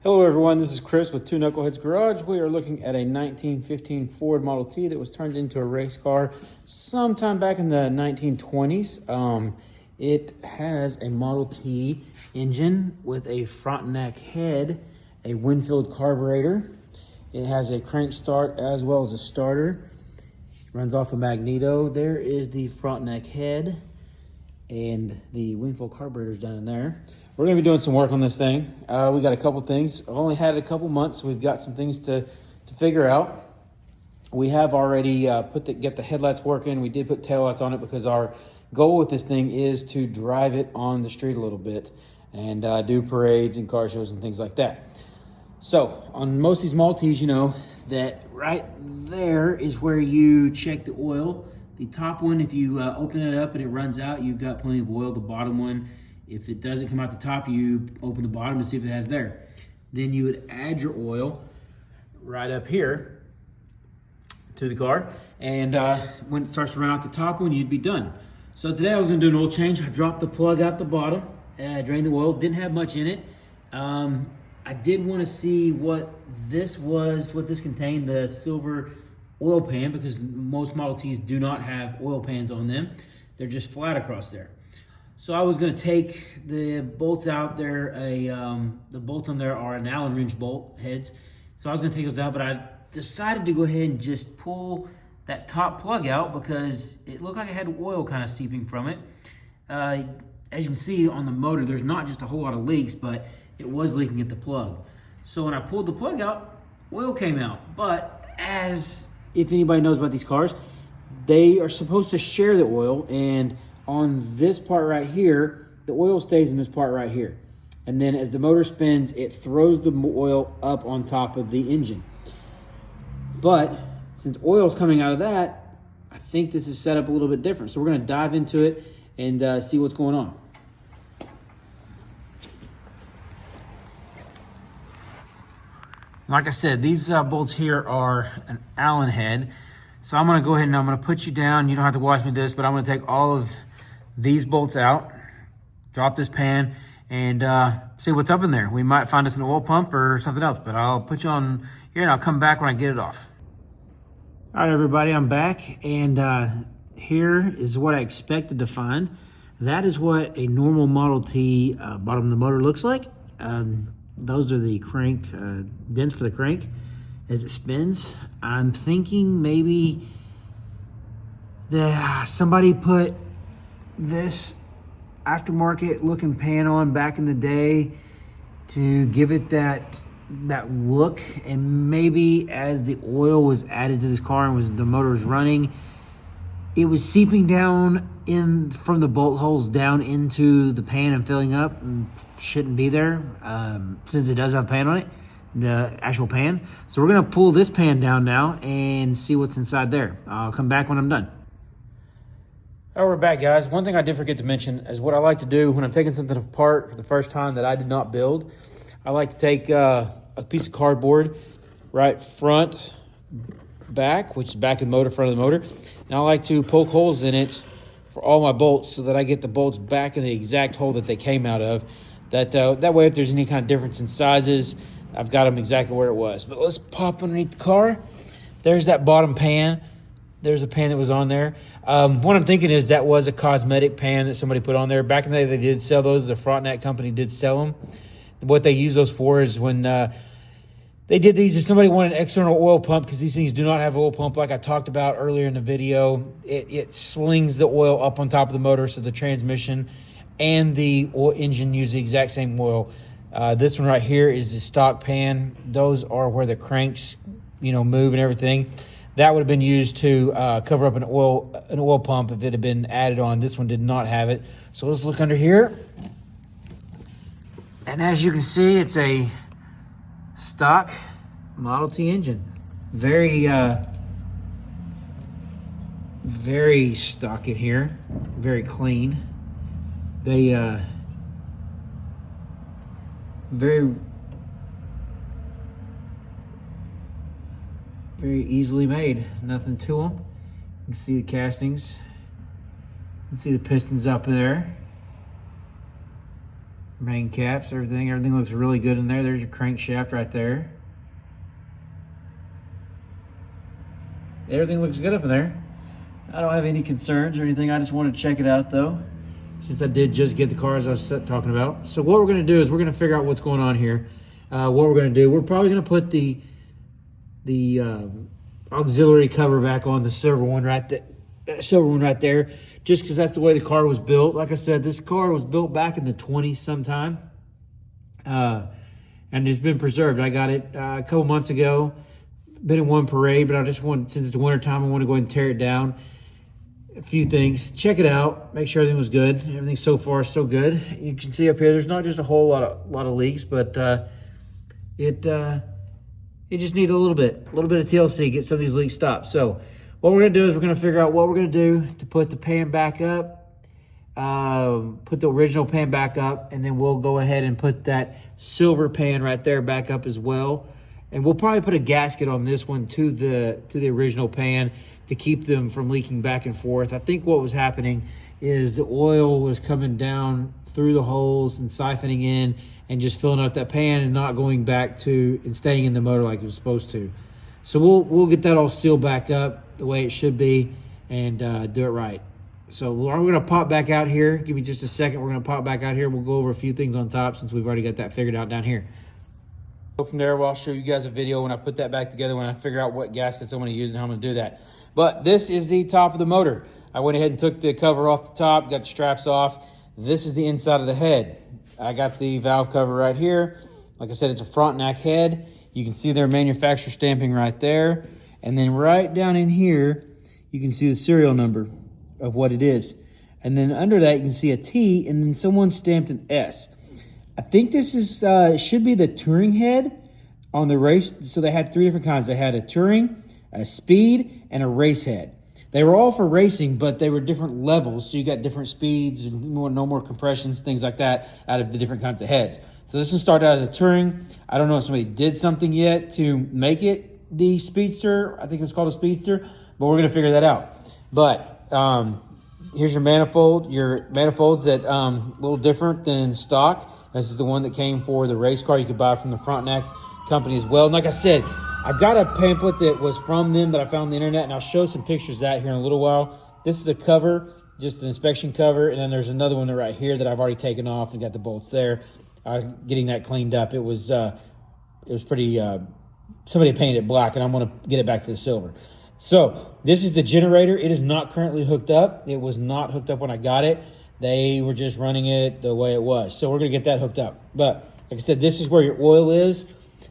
Hello everyone, this is Chris with Two Knuckleheads Garage. We are looking at a 1915 Ford Model T that was turned into a race car sometime back in the 1920s. It has a Model T engine with a Frontenac head, a Winfield carburetor. It has a crank start as well as a starter. Runs off a magneto. There is the Frontenac head and the Winfield carburetor's down in there. We're gonna be doing some work on this thing. We got a couple things. I've only had it a couple months, so we've got some things to figure out. We have already get the headlights working. We did put taillights on it because our goal with this thing is to drive it on the street a little bit and do parades and car shows and things like that. So on most of these Model Ts, you know that right there is where you check the oil. The top one, if you open it up and it runs out, you've got plenty of oil. The bottom one, if it doesn't come out the top, you open the bottom to see if it has there. Then you would add your oil right up here to the car. And when it starts to run out the top one, you'd be done. So today I was gonna do an oil change. I dropped the plug out the bottom, drained the oil, didn't have much in it. I did wanna see what this contained, the silver oil pan, because most Model Ts do not have oil pans on them. They're just flat across there. So I was going to take the bolts out there. The bolts on there are an Allen wrench bolt heads. So I was going to take those out, but I decided to go ahead and just pull that top plug out because it looked like it had oil kind of seeping from it. As you can see on the motor, there's not just a whole lot of leaks, but it was leaking at the plug. So when I pulled the plug out, oil came out. But if anybody knows about these cars, they are supposed to share the oil, and on this part right here, the oil stays in this part right here. And then as the motor spins, it throws the oil up on top of the engine. But since oil is coming out of that, I think this is set up a little bit different. So we're gonna dive into it and see what's going on. Like I said, these bolts here are an Allen head. So I'm gonna go ahead and I'm gonna put you down. You don't have to watch me do this, but I'm gonna take all of these bolts out, drop this pan, and see what's up in there. We might find us an oil pump or something else, but I'll put you on here and I'll come back when I get it off. All right, everybody, I'm back, and here is what I expected to find. That is what a normal Model T bottom of the motor looks like. Those are the crank, dents for the crank as it spins. I'm thinking maybe that somebody put this aftermarket looking pan on back in the day to give it that look, and maybe as the oil was added to this car and the motor was running, it was seeping down in from the bolt holes down into the pan and filling up, and shouldn't be there since it does have a pan on it, the actual pan. So we're gonna pull this pan down now and see what's inside there. I'll come back when I'm done. All right, we're back, guys. One thing I did forget to mention is what I like to do when I'm taking something apart for the first time that I did not build. I like to take a piece of cardboard, right front, back, which is back of the motor, front of the motor, and I like to poke holes in it for all my bolts so that I get the bolts back in the exact hole that they came out of. That way, if there's any kind of difference in sizes, I've got them exactly where it was. But let's pop underneath the car. There's that bottom pan. There's a pan that was on there. What I'm thinking is that was a cosmetic pan that somebody put on there. Back in the day, they did sell those. The Frontenac company did sell them. What they use those for is when they did these, if somebody wanted an external oil pump, because these things do not have an oil pump like I talked about earlier in the video. It slings the oil up on top of the motor, so the transmission and the oil engine use the exact same oil. This one right here is the stock pan. Those are where the cranks, move and everything. That would have been used to cover up an oil pump if it had been added on. This one did not have it. So let's look under here. And as you can see, it's a stock Model T engine. Very stock in here. Very clean. They very easily made. Nothing to them. You can see the castings. You can see the pistons up there. Main caps, everything looks really good in there. There's your crankshaft right there. Everything looks good up in there. I don't have any concerns or anything. I just wanted to check it out though, since I did just get the car as I was talking about. So what we're gonna do is we're gonna figure out what's going on here. What we're gonna do, we're probably gonna put the auxiliary cover back on the silver one right there, just because that's the way the car was built. Like I said, this car was built back in the 20s sometime, and it's been preserved. I got it a couple months ago. Been in one parade, but I just want, since it's winter time, I want to go ahead and tear it down. A few things, check it out, make sure everything was good. Everything so far is so good. You can see up here, there's not just a whole lot of leaks, but it just needs a little bit of TLC, get some of these leaks stopped. So what we're gonna do is we're gonna figure out what we're gonna do to put the pan back up, put the original pan back up, and then we'll go ahead and put that silver pan right there back up as well. And we'll probably put a gasket on this one to the original pan to keep them from leaking back and forth. I think what was happening is the oil was coming down through the holes and siphoning in and just filling up that pan and not going back to and staying in the motor like it was supposed to. So we'll get that all sealed back up the way it should be and do it right. So we're gonna pop back out here. Give me just a second. We're gonna pop back out here. We'll go over a few things on top since we've already got that figured out down here. From there, I'll show you guys a video when I put that back together, when I figure out what gaskets I'm going to use and how I'm going to do that. But this is the top of the motor. I went ahead and took the cover off the top, got the straps off. This is the inside of the head. I got the valve cover right here. Like I said, it's a Frontenac head. You can see their manufacturer stamping right there. And then right down in here, you can see the serial number of what it is. And then under that, you can see a T, and then someone stamped an S. I think this is should be the touring head on the race. So they had three different kinds. They had a touring, a speed, and a race head. They were all for racing, but they were different levels. So you got different speeds and no more compressions, things like that out of the different kinds of heads. So this one started out as a touring. I don't know if somebody did something yet to make it the Speedster. I think it's called a Speedster, but we're going to figure that out. But here's your manifold. Your manifold's that a little different than stock. This is the one that came for the race car. You could buy from the Frontenac company as well. And like I said, I've got a pamphlet that was from them that I found on the internet, and I'll show some pictures of that here in a little while. This is a cover, just an inspection cover, and then there's another one right here that I've already taken off and got the bolts there. I was getting that cleaned up. It was pretty, somebody painted it black, and I'm gonna get it back to the silver. So this is the generator. It is not currently hooked up. It was not hooked up when I got it. They were just running it the way it was. So we're going to get that hooked up. But like I said, this is where your oil is.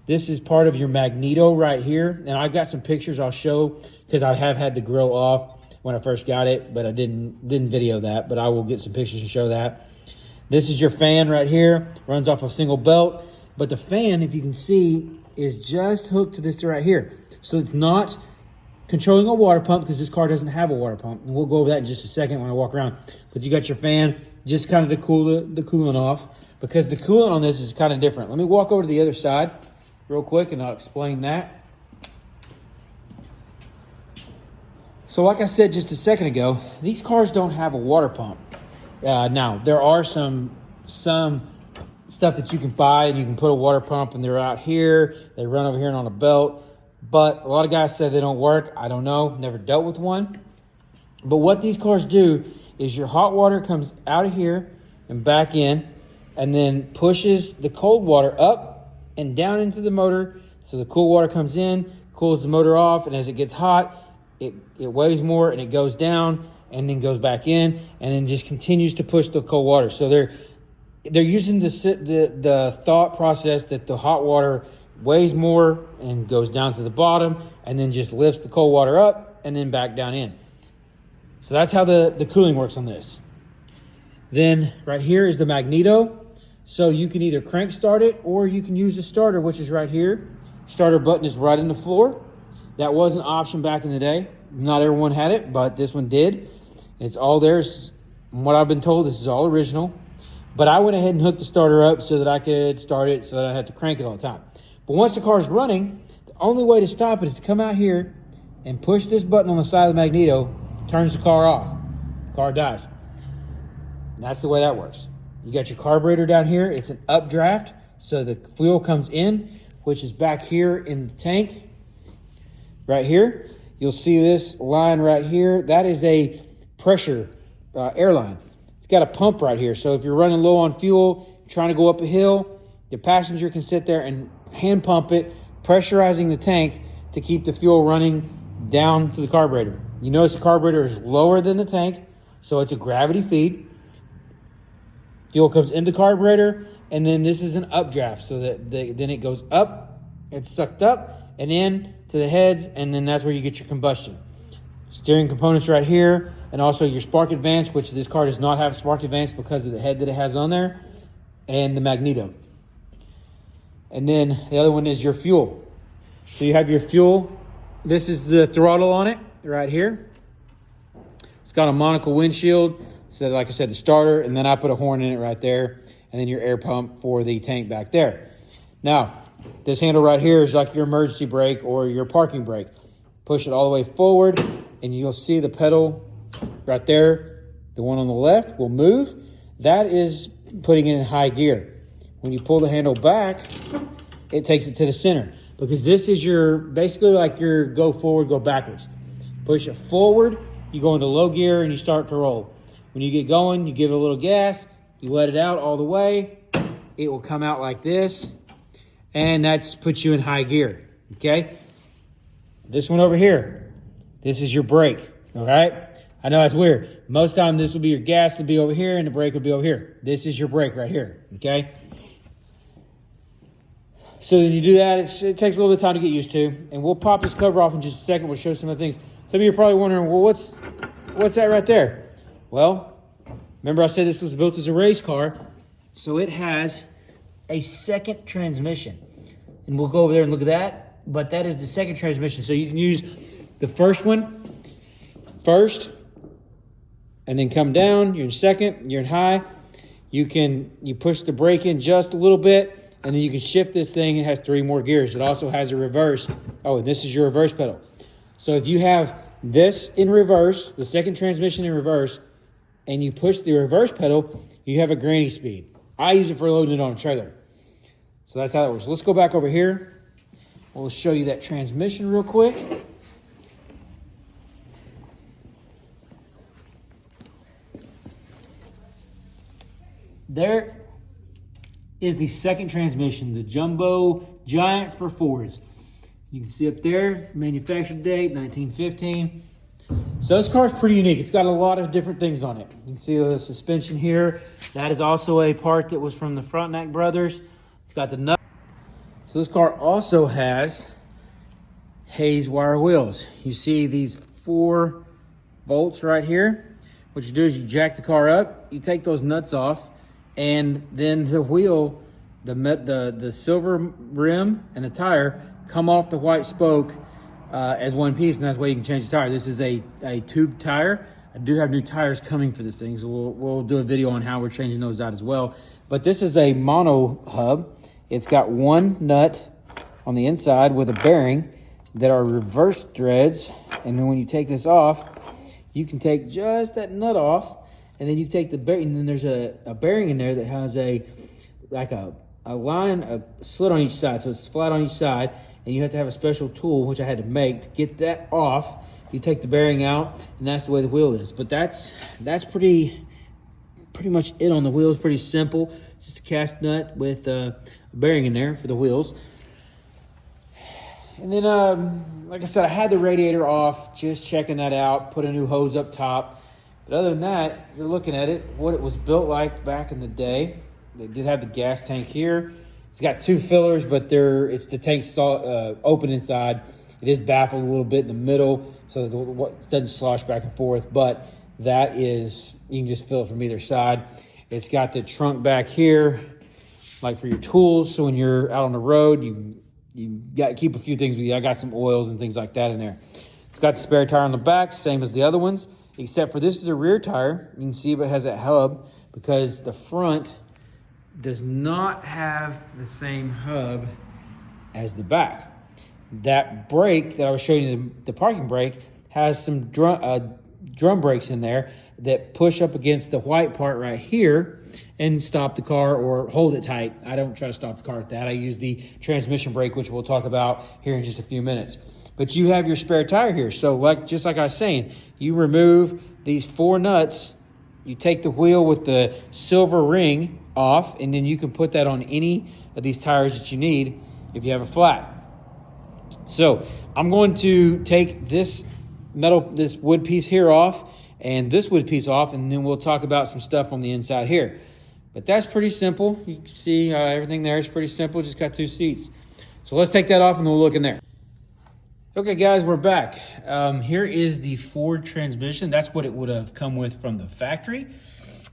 This is part of your magneto right here. And I've got some pictures I'll show because I have had the grill off when I first got it, but I didn't video that. But I will get some pictures to show that. This is your fan right here. Runs off a single belt. But the fan, if you can see, is just hooked to this right here. So it's not controlling a water pump because this car doesn't have a water pump. And we'll go over that in just a second when I walk around. But you got your fan just kind of to cool the coolant off, because the coolant on this is kind of different. Let me walk over to the other side real quick and I'll explain that. So like I said just a second ago, these cars don't have a water pump. Now, there are some stuff that you can buy and you can put a water pump, and they're out here. They run over here and on a belt. But a lot of guys say they don't work. I don't know. Never dealt with one. But what these cars do is your hot water comes out of here and back in, and then pushes the cold water up and down into the motor. So the cool water comes in, cools the motor off, and as it gets hot, it weighs more and it goes down and then goes back in, and then just continues to push the cold water. So they're using the thought process that the hot water weighs more and goes down to the bottom and then just lifts the cold water up and then back down in. So that's how the cooling works on this. Then right here is the magneto. So you can either crank start it or you can use the starter, which is right here. Starter button is right in the floor. That was an option back in the day. Not everyone had it, but this one did. It's all there. From what I've been told, this is all original. But I went ahead and hooked the starter up so that I could start it so that I had to crank it all the time. But once the car's running, the only way to stop it is to come out here and push this button on the side of the magneto, turns the car off. Car dies. And that's the way that works. You got your carburetor down here. It's an updraft, so the fuel comes in, which is back here in the tank, right here. You'll see this line right here. That is a pressure airline. It's got a pump right here. So if you're running low on fuel, trying to go up a hill, the passenger can sit there and hand pump it, pressurizing the tank to keep the fuel running down to the carburetor. You notice the carburetor is lower than the tank, so it's a gravity feed. Fuel comes into carburetor, and then this is an updraft, so that then it goes up, it's sucked up, and in to the heads, and then that's where you get your combustion. Steering components right here, and also your spark advance, which this car does not have spark advance because of the head that it has on there, and the magneto. And then the other one is your fuel. So you have your fuel. This is the throttle on it right here. It's got a monocle windshield. So like I said, the starter, and then I put a horn in it right there, and then your air pump for the tank back there. Now, this handle right here is like your emergency brake or your parking brake. Push it all the way forward, and you'll see the pedal right there. The one on the left will move. That is putting it in high gear. When you pull the handle back, it takes it to the center, because this is your, basically like your go forward, go backwards. Push it forward, you go into low gear, and you start to roll. When you get going, you give it a little gas, you let it out all the way, it will come out like this, and that puts you in high gear, okay? This one over here, this is your brake, all right? I know that's weird. Most of the time, this will be your gas will be over here, and the brake will be over here. This is your brake right here, okay? So when you do that, it takes a little bit of time to get used to, and we'll pop this cover off in just a second. We'll show some of the things. Some of you are probably wondering, well, what's that right there? Well, remember I said this was built as a race car, so it has a second transmission. And we'll go over there and look at that, but that is the second transmission. So you can use the first one first, and then come down. You're in second, you're in high. You push the brake in just a little bit, and then you can shift this thing. It has 3 more gears. It also has a reverse. Oh, and this is your reverse pedal. So if you have this in reverse, the second transmission in reverse, and you push the reverse pedal, you have a granny speed. I use it for loading it on a trailer. So that's how that works. Let's go back over here. We'll show you that transmission real quick. There is the second transmission, the Jumbo Giant for Fords. You can see up there, manufactured date, 1915. So this car is pretty unique. It's got a lot of different things on it. You can see the suspension here. That is also a part that was from the Frontenac brothers. It's got the nut. So this car also has Hayes wire wheels. You see these 4 bolts right here. What you do is you jack the car up, you take those nuts off, and then the wheel, the silver rim and the tire come off the white spoke as one piece, and that's why you can change the tire. This is a tube tire. I do have new tires coming for this thing, so we'll do a video on how we're changing those out as well. But this is a mono hub. It's got 1 nut on the inside with a bearing that are reverse threads, and then when you take this off, you can take just that nut off, and then you take the bearing, and then there's a bearing in there that has a line, a slit on each side, so it's flat on each side, and you have to have a special tool, which I had to make, to get that off. You take the bearing out, and that's the way the wheel is. But that's pretty much it on the wheels. Pretty simple, just a cast nut with a bearing in there for the wheels. And then, like I said, I had the radiator off, just checking that out, put a new hose up top. But other than that, you're looking at it, what it was built like back in the day. They did have the gas tank here. It's got 2 fillers, but it's the tank's open inside. It is baffled a little bit in the middle, so it doesn't slosh back and forth. But that is, you can just fill it from either side. It's got the trunk back here, like for your tools. So when you're out on the road, you got to keep a few things with you. I got some oils and things like that in there. It's got the spare tire on the back, same as the other ones, except for this is a rear tire. You can see it has that hub because the front does not have the same hub as the back. That brake that I was showing you, the parking brake, has some drum brakes in there that push up against the white part right here and stop the car or hold it tight. I don't try to stop the car with that. I use the transmission brake, which we'll talk about here in just a few minutes. But you have your spare tire here. So just like I was saying, you remove these 4 nuts, you take the wheel with the silver ring off, and then you can put that on any of these tires that you need if you have a flat. So I'm going to take this wood piece here off and this wood piece off, and then we'll talk about some stuff on the inside here. But that's pretty simple. You can see everything there is pretty simple. Just got 2 seats. So let's take that off and we'll look in there. Okay, guys, we're back. Here is the Ford transmission. That's what it would have come with from the factory.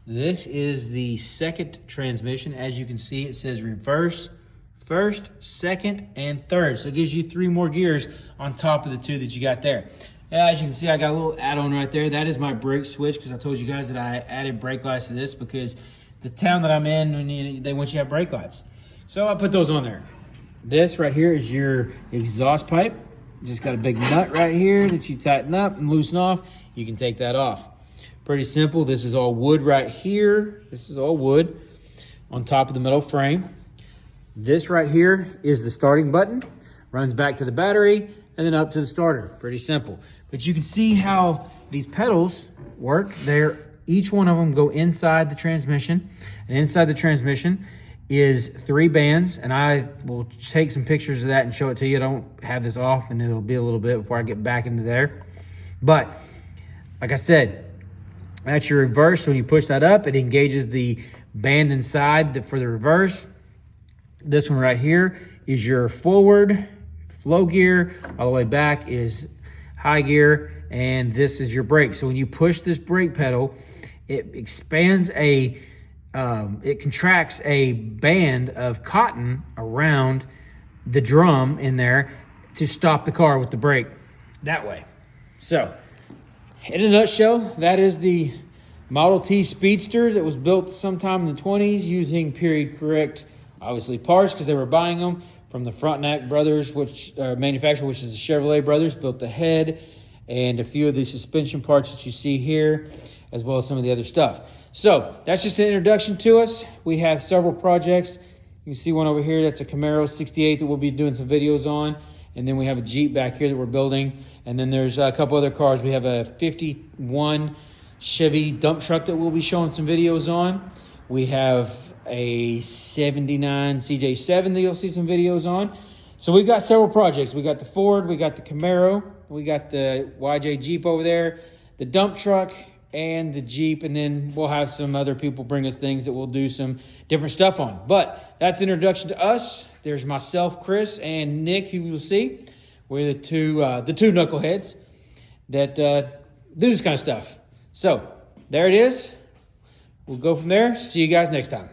This is the second transmission. As you can see, it says reverse, first, second, and third. So it gives you 3 more gears on top of the 2 that you got there. As you can see, I got a little add-on right there. That is my brake switch, because I told you guys that I added brake lights to this because the town that I'm in, they want you to have brake lights. So I put those on there. This right here is your exhaust pipe. Just got a big nut right here that you tighten up and loosen off. You can take that off. Pretty simple. This is all wood right here. This is all wood on top of the metal frame. This right here is the starting button. Runs back to the battery and then up to the starter. Pretty simple. But you can see how these pedals work. Each one of them go inside the transmission. And inside the transmission is 3 bands. And I will take some pictures of that and show it to you. I don't have this off, and it'll be a little bit before I get back into there. But like I said, that's your reverse. So when you push that up, it engages the band inside for the reverse. This one right here is your forward flow gear. All the way back is high gear, and this is your brake. So when you push this brake pedal, it expands it contracts a band of cotton around the drum in there to stop the car with the brake that way. So in a nutshell, that is the Model T Speedster that was built sometime in the 20s using period correct, obviously, parts, because they were buying them from the Frontenac brothers, which manufacturer, which is the Chevrolet brothers, built the head and a few of the suspension parts that you see here, as well as some of the other stuff. So that's just an introduction to us. We have several projects. You can see one over here. That's a Camaro 68 that we'll be doing some videos on. And then we have a Jeep back here that we're building. And then there's a couple other cars. We have a 51 Chevy dump truck that we'll be showing some videos on. We have a 79 CJ7 that you'll see some videos on. So we've got several projects. We got the Ford, we got the Camaro, we got the YJ Jeep over there, the dump truck, and the Jeep. And then we'll have some other people bring us things that we'll do some different stuff on. But that's an introduction to us. There's myself, Chris, and Nick, who you'll see. We're the two knuckleheads that do this kind of stuff. So there it is. We'll go from there. See you guys next time.